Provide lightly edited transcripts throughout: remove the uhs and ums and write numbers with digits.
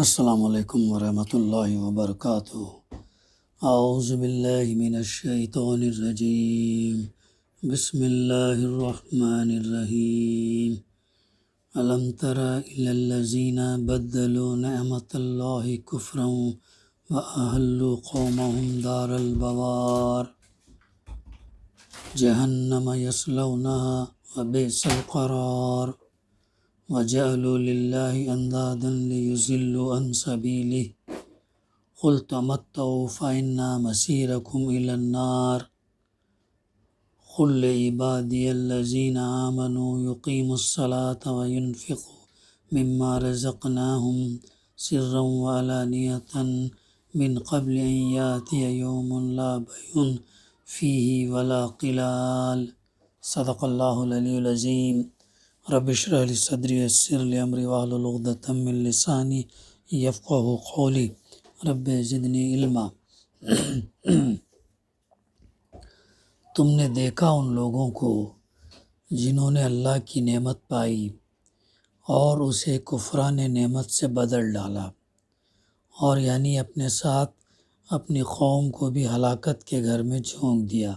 السلام علیکم ورحمۃ اللہ وبرکاتہ۔ اعوذ باللہ من الشیطان الرجیم، بسم اللہ الرحمن الرحیم۔ الم تر الی الذین بدلوا نعمت اللہ کفرا واحلوا قومهم دار البوار جہنم یصلونها وبئس القرار وجعلوا للہ اندادا لیضلوا عن سبیلہ قل تمتعوا فإن مصیرکم الی النار قل لعبادی الذین آمنوا یقیموا الصلاة وینفقوا مما رزقناہم سرا وعلانیۃ من قبل ان یأتی یوم لا بیع فیہ ولا خلال۔ صدق اللہ العلی العظیم۔ رب اشرح لی صدری ویسر لی امری واحلل عقدۃ من لسانی یفقہوا قولی۔ رب زدنی علما۔ تم نے دیکھا ان لوگوں کو جنہوں نے اللہ کی نعمت پائی اور اسے کفران نعمت سے بدل ڈالا، اور یعنی اپنے ساتھ اپنی قوم کو بھی ہلاکت کے گھر میں جھونک دیا،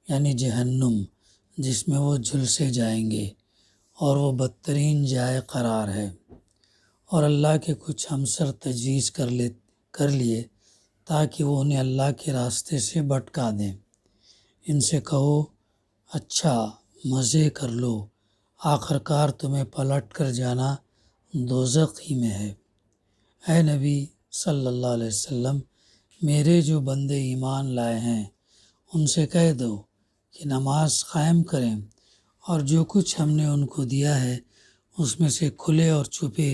یعنی جہنم جس میں وہ جھلسے جائیں گے اور وہ بدترین جائے قرار ہے۔ اور اللہ کے کچھ ہمسر تجویز کر لیے تاکہ وہ انہیں اللہ کے راستے سے بھٹکا دیں۔ ان سے کہو اچھا مزے کر لو، آخر کار تمہیں پلٹ کر جانا دوزخ ہی میں ہے۔ اے نبی صلی اللہ علیہ وسلم، میرے جو بندے ایمان لائے ہیں ان سے کہہ دو کہ نماز قائم کریں اور جو کچھ ہم نے ان کو دیا ہے اس میں سے کھلے اور چھپے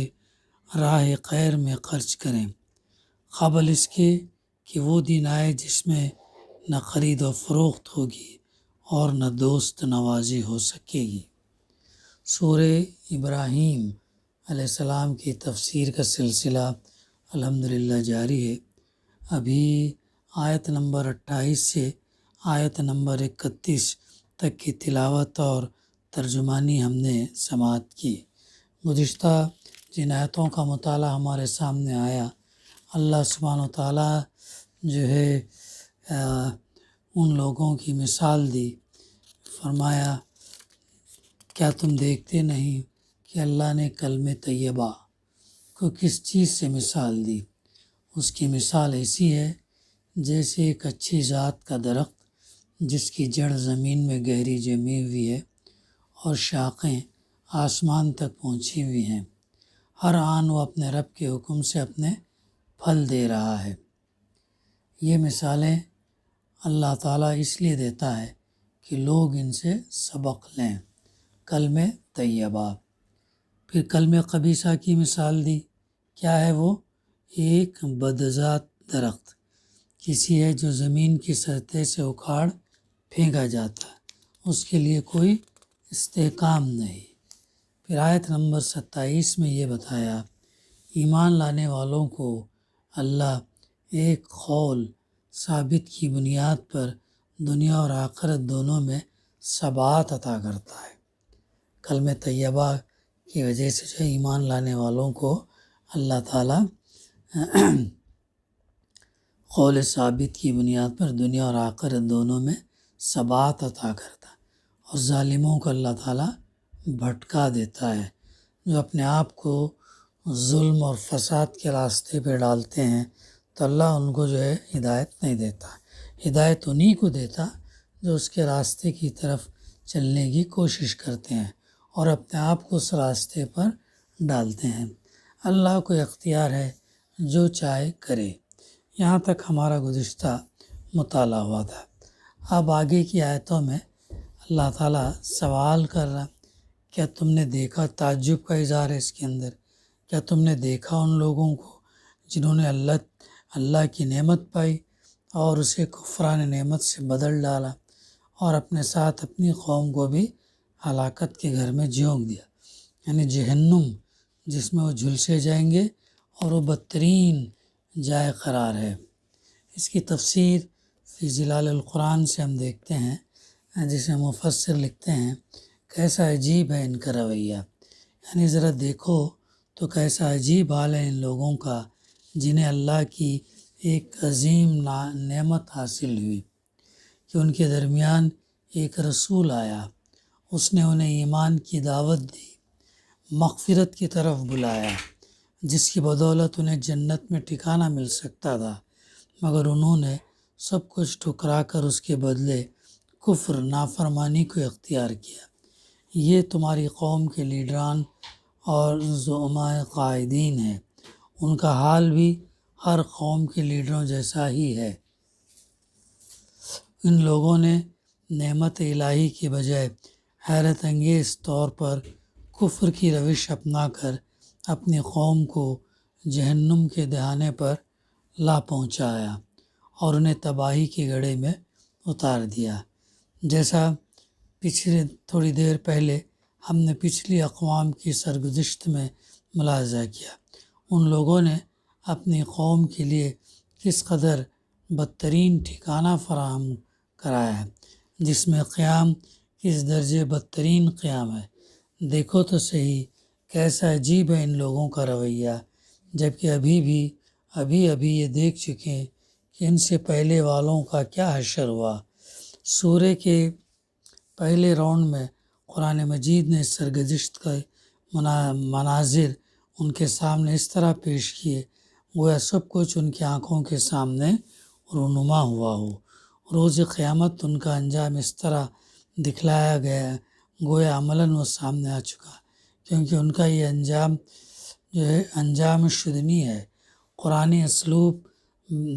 راہ خیر میں خرچ کریں، قبل اس کے کہ وہ دن آئے جس میں نہ خرید و فروخت ہوگی اور نہ دوست نوازی ہو سکے گی۔ سورہ ابراہیم علیہ السلام کی تفسیر کا سلسلہ الحمدللہ جاری ہے۔ ابھی آیت نمبر 28 سے آیت نمبر 31 تک کی تلاوت اور ترجمانی ہم نے سماعت کی۔ گزشتہ جن آیتوں کا مطالعہ ہمارے سامنے آیا، اللہ سبحانہ و تعالیٰ جو ہے ان لوگوں کی مثال دی، فرمایا کیا تم دیکھتے نہیں کہ اللہ نے کلمہ طیبہ کو کس چیز سے مثال دی؟ اس کی مثال ایسی ہے جیسے ایک اچھی ذات کا درخت جس کی جڑ زمین میں گہری جمی ہوئی ہے اور شاخیں آسمان تک پہنچی ہوئی ہیں، ہر آن وہ اپنے رب کے حکم سے اپنے پھل دے رہا ہے۔ یہ مثالیں اللہ تعالیٰ اس لیے دیتا ہے کہ لوگ ان سے سبق لیں۔ کلمہ طیبہ، پھر کلمہ خبیثہ کی مثال دی۔ کیا ہے وہ؟ ایک بدذات درخت کسی ہے جو زمین کی سطح سے اکھاڑ پھینکا جاتا ہے، اس کے لیے کوئی استحکام نہیں۔ پھر آیت نمبر 27 میں یہ بتایا ایمان لانے والوں کو اللہ ایک قول ثابت کی بنیاد پر دنیا اور آخرت دونوں میں ثبات عطا کرتا ہے۔ کلمہ طیبہ کی وجہ سے جو ایمان لانے والوں کو اللہ تعالیٰ قول ثابت کی بنیاد پر دنیا اور آخرت دونوں میں ثبات عطا کرتا ہے، اور ظالموں کو اللہ تعالیٰ بھٹکا دیتا ہے۔ جو اپنے آپ کو ظلم اور فساد کے راستے پہ ڈالتے ہیں تو اللہ ان کو جو ہے ہدایت نہیں دیتا۔ ہدایت انہی کو دیتا جو اس کے راستے کی طرف چلنے کی کوشش کرتے ہیں اور اپنے آپ کو اس راستے پر ڈالتے ہیں۔ اللہ کو اختیار ہے، جو چاہے کرے۔ یہاں تک ہمارا گزشتہ مطالعہ ہوا تھا۔ اب آگے کی آیتوں میں اللہ تعالیٰ سوال کر رہا، کیا تم نے دیکھا؟ تعجب کا اظہار ہے اس کے اندر۔ کیا تم نے دیکھا ان لوگوں کو جنہوں نے اللہ کی نعمت پائی اور اسے کفران نعمت سے بدل ڈالا اور اپنے ساتھ اپنی قوم کو بھی ہلاکت کے گھر میں جھونک دیا، یعنی جہنم جس میں وہ جھلسے جائیں گے اور وہ بدترین جائے قرار ہے۔ اس کی تفسیر فی ظلال القرآن سے ہم دیکھتے ہیں، جسے مفسر لکھتے ہیں کیسا عجیب ہے ان کا رویہ، یعنی ذرا دیکھو تو کیسا عجیب حال ہے ان لوگوں کا جنہیں اللہ کی ایک عظیم نعمت حاصل ہوئی کہ ان کے درمیان ایک رسول آیا، اس نے انہیں ایمان کی دعوت دی، مغفرت کی طرف بلایا، جس کی بدولت انہیں جنت میں ٹھکانہ مل سکتا تھا، مگر انہوں نے سب کچھ ٹھکرا کر اس کے بدلے کفر، نافرمانی کو اختیار کیا۔ یہ تمہاری قوم کے لیڈران اور زعماء قائدین ہیں، ان کا حال بھی ہر قوم کے لیڈروں جیسا ہی ہے۔ ان لوگوں نے نعمت الہی کی بجائے حیرت انگیز طور پر کفر کی روش اپنا کر اپنی قوم کو جہنم کے دہانے پر لا پہنچایا اور انہیں تباہی کے گڑھے میں اتار دیا۔ جیسا پچھلے تھوڑی دیر پہلے ہم نے پچھلی اقوام کی سرگزشت میں ملاحظہ کیا، ان لوگوں نے اپنی قوم کے لیے کس قدر بدترین ٹھکانہ فراہم کرایا ہے، جس میں قیام کس درجے بدترین قیام ہے۔ دیکھو تو صحیح کیسا عجیب ہے ان لوگوں کا رویہ، جبکہ ابھی یہ دیکھ چکے ہیں کہ ان سے پہلے والوں کا کیا حشر ہوا۔ سورہ کے پہلے راؤنڈ میں قرآن مجید نے سرگزشت کا مناظر ان کے سامنے اس طرح پیش کیے گویا سب کچھ ان کی آنکھوں کے سامنے رونما ہوا ہو۔ روز قیامت ان کا انجام اس طرح دکھلایا گیا گویا عملاً وہ سامنے آ چکا، کیونکہ ان کا یہ انجام جو ہے انجام شدنی ہے۔ قرآنی اسلوب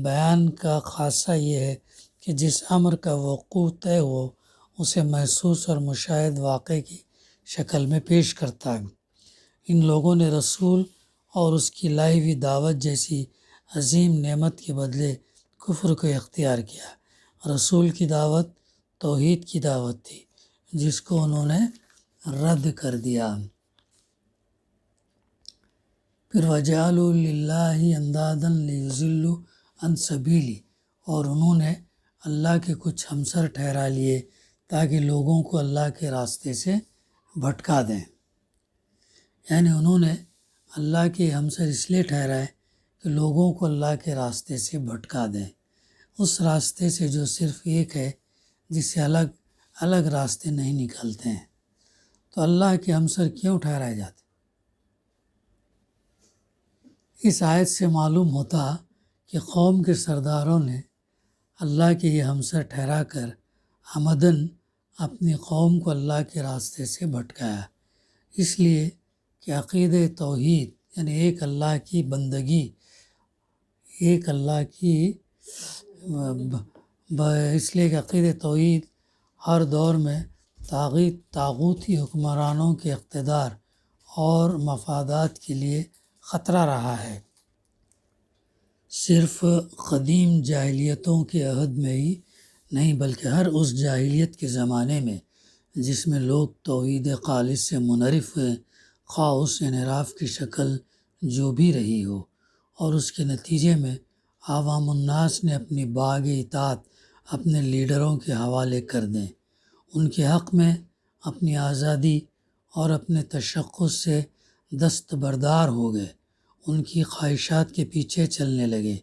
بیان کا خاصہ یہ ہے کہ جس امر کا وقوع طے ہو اسے محسوس اور مشاہد واقعے کی شکل میں پیش کرتا ہے۔ ان لوگوں نے رسول اور اس کی لائی ہوئی دعوت جیسی عظیم نعمت کے بدلے کفر کو اختیار کیا۔ رسول کی دعوت توحید کی دعوت تھی، جس کو انہوں نے رد کر دیا۔ پھر وَجَعَلُوا لِلَّهِ أَنْدَادًا لِيُضِلُّوا عَنْ سَبِيلِهِ، اور انہوں نے اللہ کے کچھ ہمسر ٹھہرا لیے تاکہ لوگوں کو اللہ کے راستے سے بھٹکا دیں۔ یعنی انہوں نے اللہ کے ہمسر اس لیے ٹھہرائے کہ لوگوں کو اللہ کے راستے سے بھٹکا دیں، اس راستے سے جو صرف ایک ہے، جس سے الگ الگ راستے نہیں نکلتے ہیں۔ تو اللہ کے ہمسر کیوں ٹھہرائے جاتے؟ اس آیت سے معلوم ہوتا کہ قوم کے سرداروں نے اللہ کے یہ ہمسر ٹھہرا کر عمداً اپنی قوم کو اللہ کے راستے سے بھٹکایا، اس لیے کہ عقیدہ توحید یعنی ایک اللہ کی بندگی، ایک اللہ کی اس لیے کہ عقیدہ توحید ہر دور میں طاغوتی حکمرانوں کے اقتدار اور مفادات کے لیے خطرہ رہا ہے۔ صرف قدیم جاہلیتوں کے عہد میں ہی نہیں بلکہ ہر اس جاہلیت کے زمانے میں جس میں لوگ توحید خالص سے منحرف ہوئے، خواہ اس انحراف کی شکل جو بھی رہی ہو، اور اس کے نتیجے میں عوام الناس نے اپنی باغ اطاعت اپنے لیڈروں کے حوالے کر دیں، ان کے حق میں اپنی آزادی اور اپنے تشخص سے دستبردار ہو گئے، ان کی خواہشات کے پیچھے چلنے لگے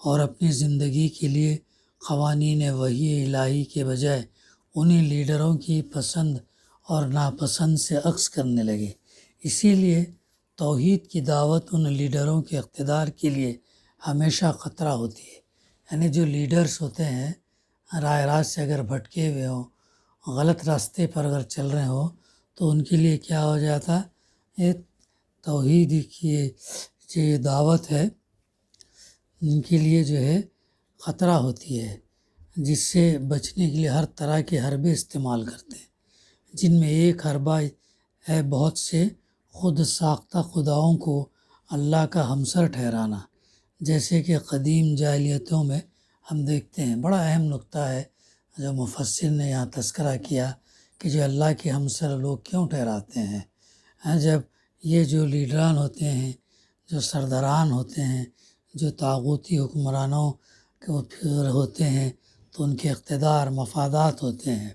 اور اپنی زندگی کے لیے قوانین وحی الہی کے بجائے انہی لیڈروں کی پسند اور ناپسند سے عکس کرنے لگے۔ اسی لیے توحید کی دعوت ان لیڈروں کے اقتدار کے لیے ہمیشہ خطرہ ہوتی ہے۔ یعنی جو لیڈرز ہوتے ہیں راہ راست سے اگر بھٹکے ہوئے ہوں، غلط راستے پر اگر چل رہے ہوں، تو ان کے لیے کیا ہو جاتا ہے، توحید کی جو دعوت ہے ان کے لیے جو ہے خطرہ ہوتی ہے، جس سے بچنے کے لیے ہر طرح کے حربے استعمال کرتے ہیں، جن میں ایک حربہ ہے بہت سے خود ساختہ خداؤں کو اللہ کا ہمسر ٹھہرانا، جیسے کہ قدیم جاہلیتوں میں ہم دیکھتے ہیں۔ بڑا اہم نقطہ ہے جو مفسر نے یہاں تذکرہ کیا کہ جو اللہ کے ہمسر لوگ کیوں ٹھہراتے ہیں۔ جب یہ جو لیڈران ہوتے ہیں، جو سرداران ہوتے ہیں، جو طاغوتی حکمرانوں کے ہوتے ہیں، تو ان کے اقتدار مفادات ہوتے ہیں،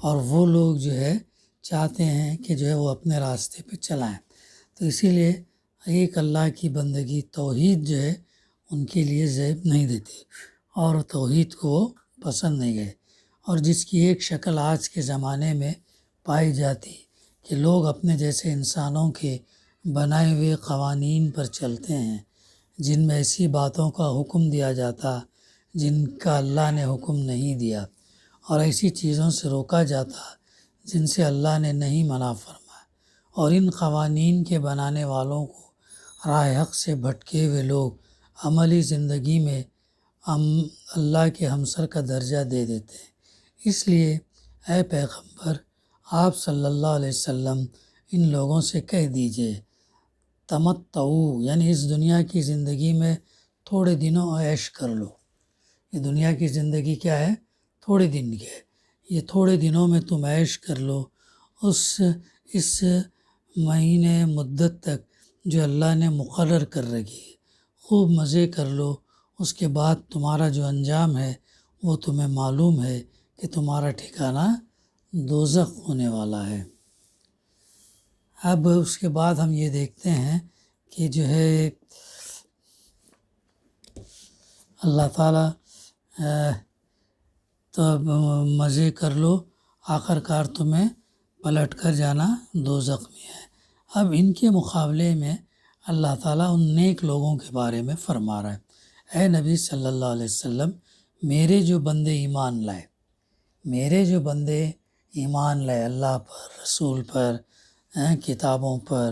اور وہ لوگ جو ہے چاہتے ہیں کہ جو ہے وہ اپنے راستے پہ چلائیں۔ تو اسی لیے ایک اللہ کی بندگی توحید جو ہے ان کے لیے زیب نہیں دیتی، اور توحید کو وہ پسند نہیں گئے، اور جس کی ایک شکل آج کے زمانے میں پائی جاتی کہ لوگ اپنے جیسے انسانوں کے بنائے ہوئے قوانین پر چلتے ہیں، جن میں ایسی باتوں کا حکم دیا جاتا جن کا اللہ نے حکم نہیں دیا، اور ایسی چیزوں سے روکا جاتا جن سے اللہ نے نہیں منع فرمایا، اور ان قوانین کے بنانے والوں کو راہ حق سے بھٹکے ہوئے لوگ عملی زندگی میں اللہ کے ہمسر کا درجہ دے دیتے ہیں۔ اس لیے اے پیغمبر، آپ صلی اللہ علیہ وسلم ان لوگوں سے کہہ دیجئے تمتعو، یعنی اس دنیا کی زندگی میں تھوڑے دنوں عیش کر لو۔ یہ دنیا کی زندگی کیا ہے؟ تھوڑے دن کی ہے، یہ تھوڑے دنوں میں تم عیش کر لو اس مہینے مدت تک جو اللہ نے مقرر کر رکھی ہے، خوب مزے کر لو، اس کے بعد تمہارا جو انجام ہے وہ تمہیں معلوم ہے کہ تمہارا ٹھکانہ دوزخ ہونے والا ہے۔ اب اس کے بعد ہم یہ دیکھتے ہیں کہ جو ہے اللہ تعالیٰ تو مزے کر لو، آخر کار تمہیں پلٹ کر جانا دوزخ میں ہے۔ اب ان کے مقابلے میں اللہ تعالیٰ ان نیک لوگوں کے بارے میں فرما رہا ہے، اے نبی صلی اللہ علیہ وسلم، میرے جو بندے ایمان لائے اللہ پر، رسول پر، کتابوں پر،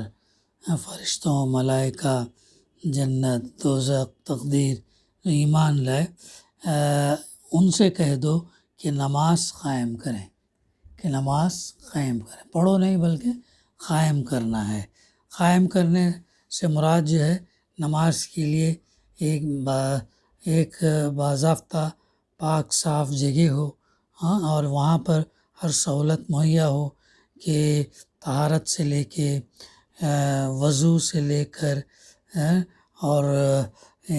فرشتوں، ملائکہ، جنت، دوزخ، تقدیر، جو ایمان لائے، ان سے کہہ دو کہ نماز قائم کریں، پڑھو نہیں بلکہ قائم کرنا ہے۔ قائم کرنے سے مراد جو ہے نماز کے لیے ایک باضابطہ پاک صاف جگہ ہو، اور وہاں پر ہر سہولت مہیا ہو کہ طہارت سے لے کے وضو سے لے کر اور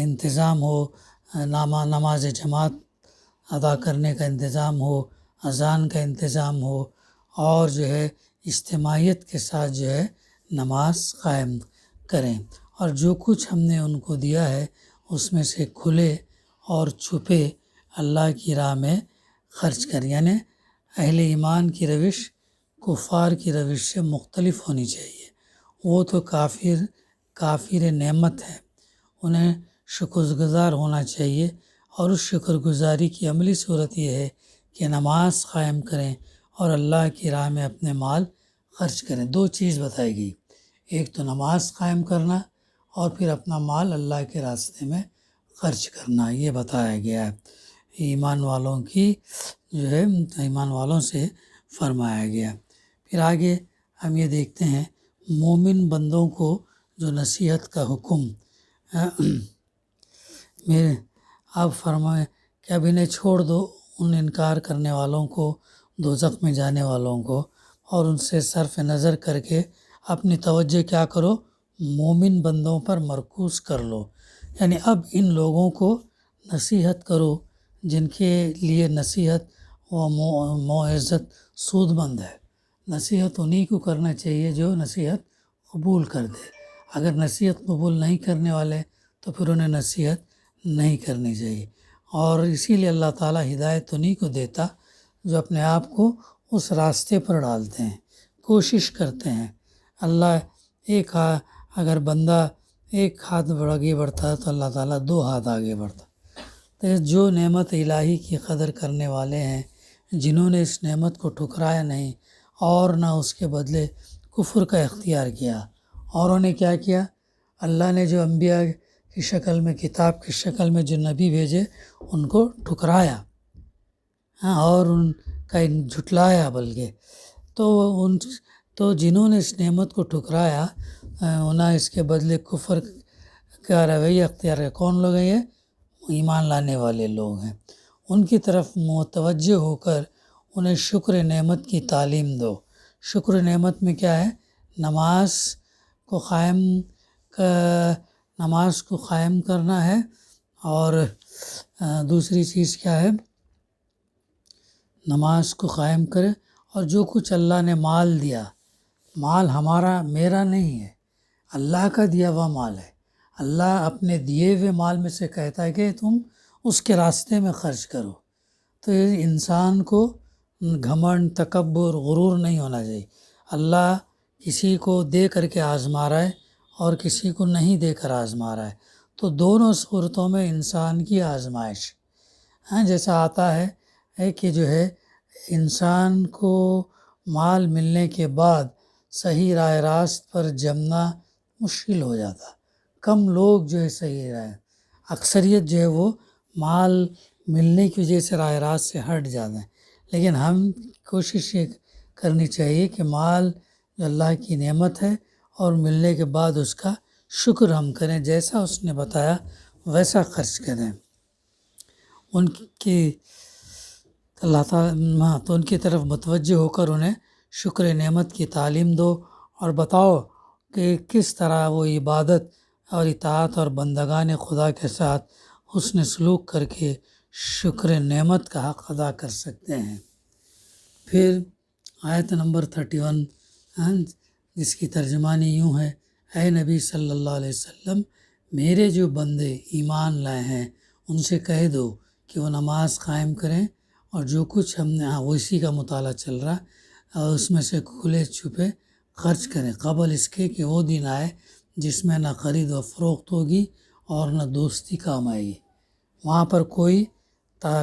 انتظام ہو، نماز جماعت ادا کرنے کا انتظام ہو، اذان کا انتظام ہو، اور جو ہے اجتماعیت کے ساتھ جو ہے نماز قائم کریں، اور جو کچھ ہم نے ان کو دیا ہے اس میں سے کھلے اور چھپے اللہ کی راہ میں خرچ کریں۔ یعنی اہل ایمان کی روش کفار کی روش سے مختلف ہونی چاہیے۔ وہ تو کافر نعمت ہے، انہیں شکر گزار ہونا چاہیے، اور اس شکر گزاری کی عملی صورت یہ ہے کہ نماز قائم کریں اور اللہ کی راہ میں اپنے مال خرچ کریں۔ دو چیز بتائی گئی، ایک تو نماز قائم کرنا، اور پھر اپنا مال اللہ کے راستے میں خرچ کرنا، یہ بتایا گیا ہے۔ ایمان والوں سے فرمایا گیا۔ پھر آگے ہم یہ دیکھتے ہیں مومن بندوں کو جو نصیحت کا حکم اب فرمائے کہ اب انہیں چھوڑ دو، ان انکار کرنے والوں کو، دوزخ میں جانے والوں کو، اور ان سے صرف نظر کر کے اپنی توجہ کیا کرو؟ مومن بندوں پر مرکوز کر لو۔ یعنی اب ان لوگوں کو نصیحت کرو جن کے لیے نصیحت و موعظت سود مند ہے۔ نصیحت انہی کو کرنا چاہیے جو نصیحت قبول کر دے، اگر نصیحت قبول نہیں کرنے والے تو پھر انہیں نصیحت نہیں کرنی چاہیے۔ اور اسی لیے اللہ تعالیٰ ہدایت انہی کو دیتا جو اپنے آپ کو اس راستے پر ڈالتے ہیں، کوشش کرتے ہیں۔ اگر بندہ ایک ہاتھ آگے بڑھتا ہے تو اللہ تعالیٰ 2 ہاتھ آگے بڑھتا۔ تو جو نعمت الہی کی قدر کرنے والے ہیں، جنہوں نے اس نعمت کو ٹھکرایا نہیں اور نہ اس کے بدلے کفر کا اختیار کیا، اور انہیں کیا کیا؟ اللہ نے جو انبیاء کی شکل میں، کتاب کی شکل میں جو نبی بھیجے ان کو ٹھکرایا، اور ان کا جھٹلایا بلکہ، تو جنہوں نے اس نعمت کو ٹھکرایا انہیں اس کے بدلے کفر کا رویہ اختیار ہے۔ کون لوگ ہیں یہ؟ ایمان لانے والے لوگ ہیں۔ ان کی طرف متوجہ ہو کر انہیں شکر نعمت کی تعلیم دو۔ شکر نعمت میں کیا ہے؟ نماز کو قائم کرنا ہے، اور دوسری چیز کیا ہے؟ نماز کو قائم کرے، اور جو کچھ اللہ نے مال دیا، مال میرا نہیں ہے، اللہ کا دیا ہوا مال ہے، اللہ اپنے دیے ہوئے مال میں سے کہتا ہے کہ تم اس کے راستے میں خرچ کرو۔ تو یہ انسان کو گھمنڈ، تکبر، غرور نہیں ہونا چاہیے۔ اللہ کسی کو دے کر کے آزما رہا ہے اور کسی کو نہیں دے کر آزما رہا ہے، تو دونوں صورتوں میں انسان کی آزمائش جیسا آتا ہے کہ جو ہے انسان کو مال ملنے کے بعد صحیح راہ راست پر جمنا مشکل ہو جاتا، کم لوگ جو ہے صحیح رائے، اکثریت جو ہے وہ مال ملنے کی وجہ سے راہ راست سے ہٹ جاتے ہیں۔ لیکن ہم کوشش یہ کرنی چاہیے کہ مال جو اللہ کی نعمت ہے اور ملنے کے بعد اس کا شکر ہم کریں، جیسا اس نے بتایا ویسا خرچ کریں۔ ان کی اللہ تعالیٰ تو ان کی طرف متوجہ ہو کر انہیں شکر نعمت کی تعلیم دو اور بتاؤ کہ کس طرح وہ عبادت اور اطاعت اور بندگان خدا کے ساتھ حسن سلوک کر کے شکر نعمت کا حق ادا کر سکتے ہیں۔ پھر آیت نمبر 31 جس کی ترجمانی یوں ہے، اے نبی صلی اللہ علیہ وسلم، میرے جو بندے ایمان لائے ہیں ان سے کہہ دو کہ وہ نماز قائم کریں اور جو کچھ ہم نے وہ اسی کا مطالعہ چل رہا اور اس میں سے کھلے چھپے خرچ کریں، قبل اس کے کہ وہ دن آئے جس میں نہ خرید و فروخت ہوگی اور نہ دوستی کام آئے گی۔ وہاں پر کوئی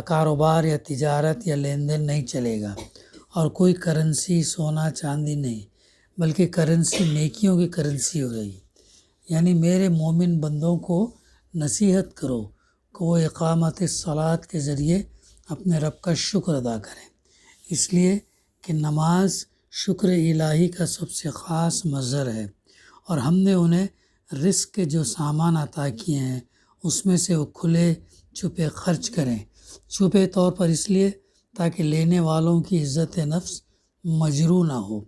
کاروبار یا تجارت یا لین دین نہیں چلے گا، اور کوئی کرنسی سونا چاندی نہیں، بلکہ کرنسی نیکیوں کی کرنسی ہو رہی۔ یعنی میرے مومن بندوں کو نصیحت کرو کہ وہ اقامت الصلاۃ کے ذریعے اپنے رب کا شکر ادا کریں، اس لیے کہ نماز شکر الہی کا سب سے خاص مظہر ہے، اور ہم نے انہیں رزق کے جو سامان عطا کیے ہیں اس میں سے وہ کھلے چھپے خرچ کریں، چھپے طور پر اس لیے تاکہ لینے والوں کی عزت نفس مجروح نہ ہو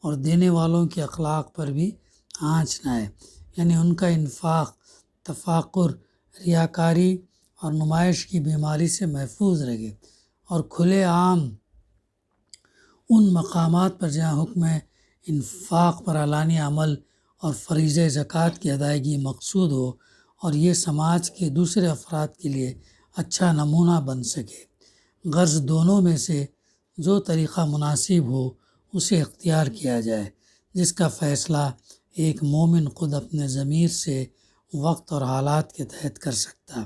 اور دینے والوں کے اخلاق پر بھی آنچ نہ آئے، یعنی ان کا انفاق تفاخر، ریاکاری اور نمائش کی بیماری سے محفوظ رہے، اور کھلے عام ان مقامات پر جہاں حکم انفاق پر اعلانیہ عمل اور فریضہ زکوٰۃ کی ادائیگی مقصود ہو، اور یہ سماج کے دوسرے افراد کے لیے اچھا نمونہ بن سکے۔ غرض دونوں میں سے جو طریقہ مناسب ہو اسے اختیار کیا جائے، جس کا فیصلہ ایک مومن خود اپنے ضمیر سے وقت اور حالات کے تحت کر سکتا۔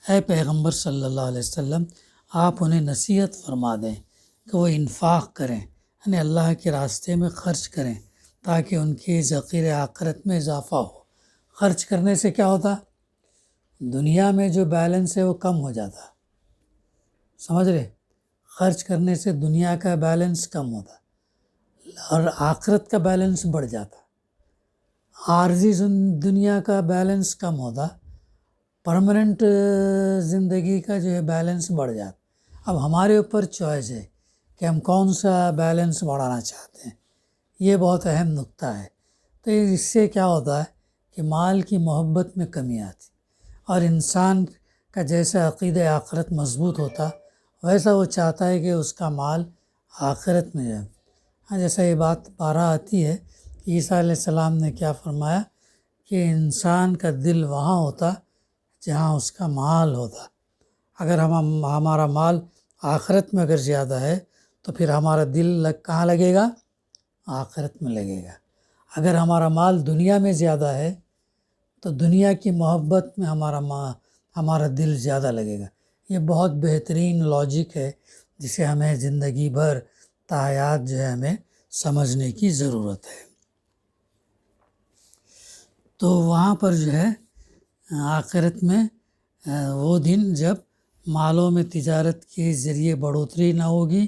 اے پیغمبر صلی اللہ علیہ وسلم، آپ انہیں نصیحت فرما دیں کہ وہ انفاق کریں، یعنی اللہ کے راستے میں خرچ کریں تاکہ ان کے ذخیرہ آخرت میں اضافہ ہو۔ خرچ کرنے سے کیا ہوتا؟ دنیا میں جو بیلنس ہے وہ کم ہو جاتا، سمجھ رہے؟ خرچ کرنے سے دنیا کا بیلنس کم ہوتا اور آخرت کا بیلنس بڑھ جاتا۔ عارضی دنیا کا بیلنس کم ہوتا، پرماننٹ زندگی کا جو ہے بیلنس بڑھ جاتا۔ اب ہمارے اوپر چوائس ہے کہ ہم کون سا بیلنس بڑھانا چاہتے ہیں، یہ بہت اہم نقطہ ہے۔ تو اس سے کیا ہوتا ہے کہ مال کی محبت میں کمی آتی، اور انسان کا جیسا عقیدہ آخرت مضبوط ہوتا ویسا وہ چاہتا ہے کہ اس کا مال آخرت میں جائے۔ جیسا یہ بات بارہ آتی ہے کہ عیسیٰ علیہ السلام نے کیا فرمایا کہ انسان کا دل وہاں ہوتا جہاں اس کا مال ہوتا۔ اگر ہمارا مال آخرت میں اگر زیادہ ہے تو پھر ہمارا دل کہاں لگے گا؟ آخرت میں لگے گا۔ اگر ہمارا مال دنیا میں زیادہ ہے تو دنیا کی محبت میں ہمارا دل زیادہ لگے گا۔ یہ بہت بہترین لاجک ہے جسے ہمیں زندگی بھر تا حیات جو ہے ہمیں سمجھنے کی ضرورت ہے۔ تو وہاں پر جو ہے آخرت میں وہ دن جب مالوں میں تجارت کے ذریعے بڑھوتری نہ ہوگی،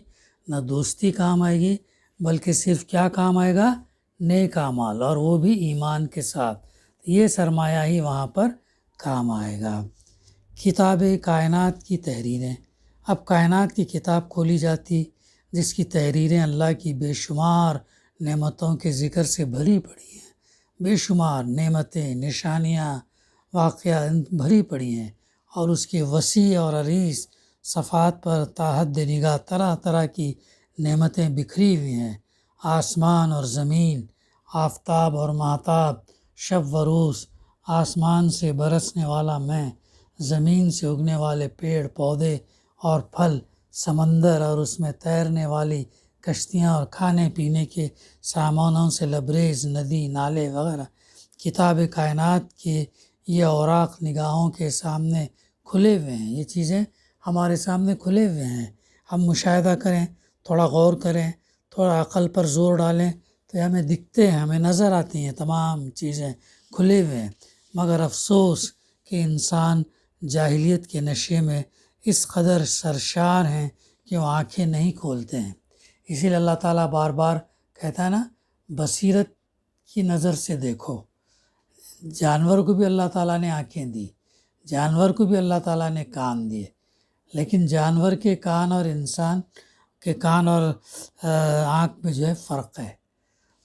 نہ دوستی کام آئے گی، بلکہ صرف کیا کام آئے گا؟ نیک اعمال، اور وہ بھی ایمان کے ساتھ۔ یہ سرمایہ ہی وہاں پر کام آئے گا۔ کتاب کائنات کی تحریریں، اب کائنات کی کتاب کھولی جاتی جس کی تحریریں اللہ کی بے شمار نعمتوں کے ذکر سے بھری پڑی ہیں، بے شمار نعمتیں، نشانیاں، واقعات بھری پڑی ہیں، اور اس کے وسیع اور عریض صفحات پر تاحد نگاہ طرح طرح کی نعمتیں بکھری ہوئی ہیں۔ آسمان اور زمین، آفتاب اور ماہتاب، شب و روز، آسمان سے برسنے والا میں، زمین سے اگنے والے پیڑ پودے اور پھل، سمندر اور اس میں تیرنے والی کشتیاں اور کھانے پینے کے سامانوں سے لبریز ندی نالے وغیرہ، کتاب کائنات کے یہ اوراق نگاہوں کے سامنے کھلے ہوئے ہیں۔ یہ چیزیں ہمارے سامنے کھلے ہوئے ہیں، ہم مشاہدہ کریں، تھوڑا غور کریں، تھوڑا عقل پر زور ڈالیں تو یہ ہمیں دکھتے ہیں، ہمیں نظر آتی ہیں، تمام چیزیں کھلے ہوئے ہیں۔ مگر افسوس کہ انسان جاہلیت کے نشے میں اس قدر سرشار ہیں کہ وہ آنکھیں نہیں کھولتے ہیں۔ اسی لیے اللہ تعالیٰ بار بار کہتا ہے نا، بصیرت کی نظر سے دیکھو۔ جانور کو بھی اللہ تعالیٰ نے آنکھیں دی، جانور کو بھی اللہ تعالیٰ نے کان دیے، لیکن جانور کے کان اور انسان کے کان اور آنکھ میں جو ہے فرق ہے۔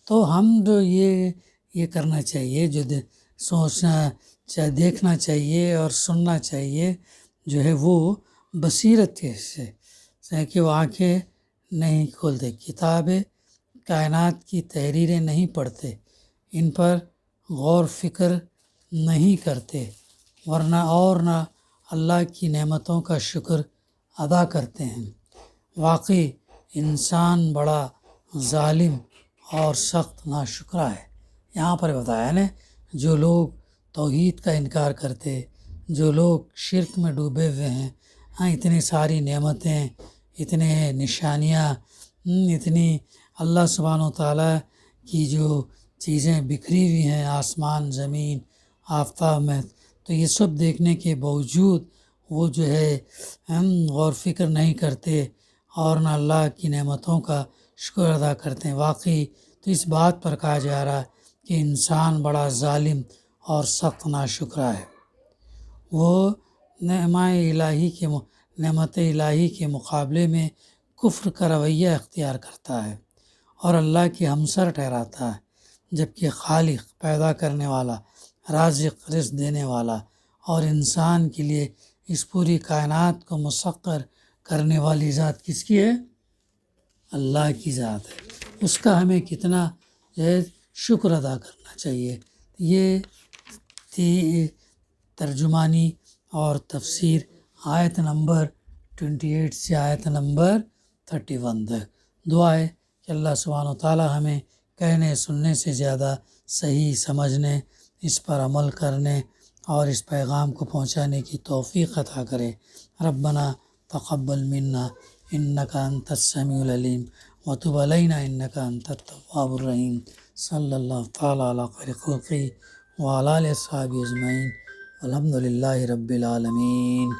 تو ہم جو یہ کرنا چاہیے، جو سوچنا دیکھنا چاہیے اور سننا چاہیے جو ہے وہ بصیرت سے کہ وہ آنکھیں نہیں کھولتے، کتاب کائنات کی تحریریں نہیں پڑھتے، ان پر غور فکر نہیں کرتے، ورنہ اور نہ اللہ کی نعمتوں کا شکر ادا کرتے ہیں۔ واقعی انسان بڑا ظالم اور سخت ناشکرا ہے۔ یہاں پر بتایا نا، جو لوگ توحید کا انکار کرتے، جو لوگ شرک میں ڈوبے ہوئے ہیں، اتنی ساری نعمتیں، اتنے نشانیاں، اتنی اللہ سبحانہ و تعالیٰ کی جو چیزیں بکھری ہوئی ہیں آسمان زمین آفتاب میں، تو یہ سب دیکھنے کے باوجود وہ جو ہے غور فکر نہیں کرتے اور نہ اللہ کی نعمتوں کا شکر ادا کرتے ہیں۔ واقعی تو اس بات پر کہا جا رہا ہے کہ انسان بڑا ظالم اور سخت ناشکرا ہے۔ وہ نعمت الہی کے مقابلے میں کفر کا رویہ اختیار کرتا ہے اور اللہ کے ہمسر ٹھہراتا ہے، جبکہ خالق، پیدا کرنے والا، رازق، رزق دینے والا اور انسان کے لیے اس پوری کائنات کو مسخر کرنے والی ذات کس کی ہے؟ اللہ کی ذات ہے۔ اس کا ہمیں کتنا جو ہے شکر ادا کرنا چاہیے۔ یہ تھی ترجمانی اور تفسیر آیت نمبر 28 سے آیت نمبر 31 تک۔ دعا ہے کہ اللہ سبحانہ و تعالیٰ ہمیں کہنے سننے سے زیادہ صحیح سمجھنے، اس پر عمل کرنے اور اس پیغام کو پہنچانے کی توفیق عطا کرے۔ ربنا تقبل منا انک انت السمیع العلیم وتب علینا انک انت التواب الرحیم۔ صلی اللہ تعالیٰ علی خیر خلقہ وعلی آلہ وصحبہ اجمعین، الحمد للہ رب العالمین۔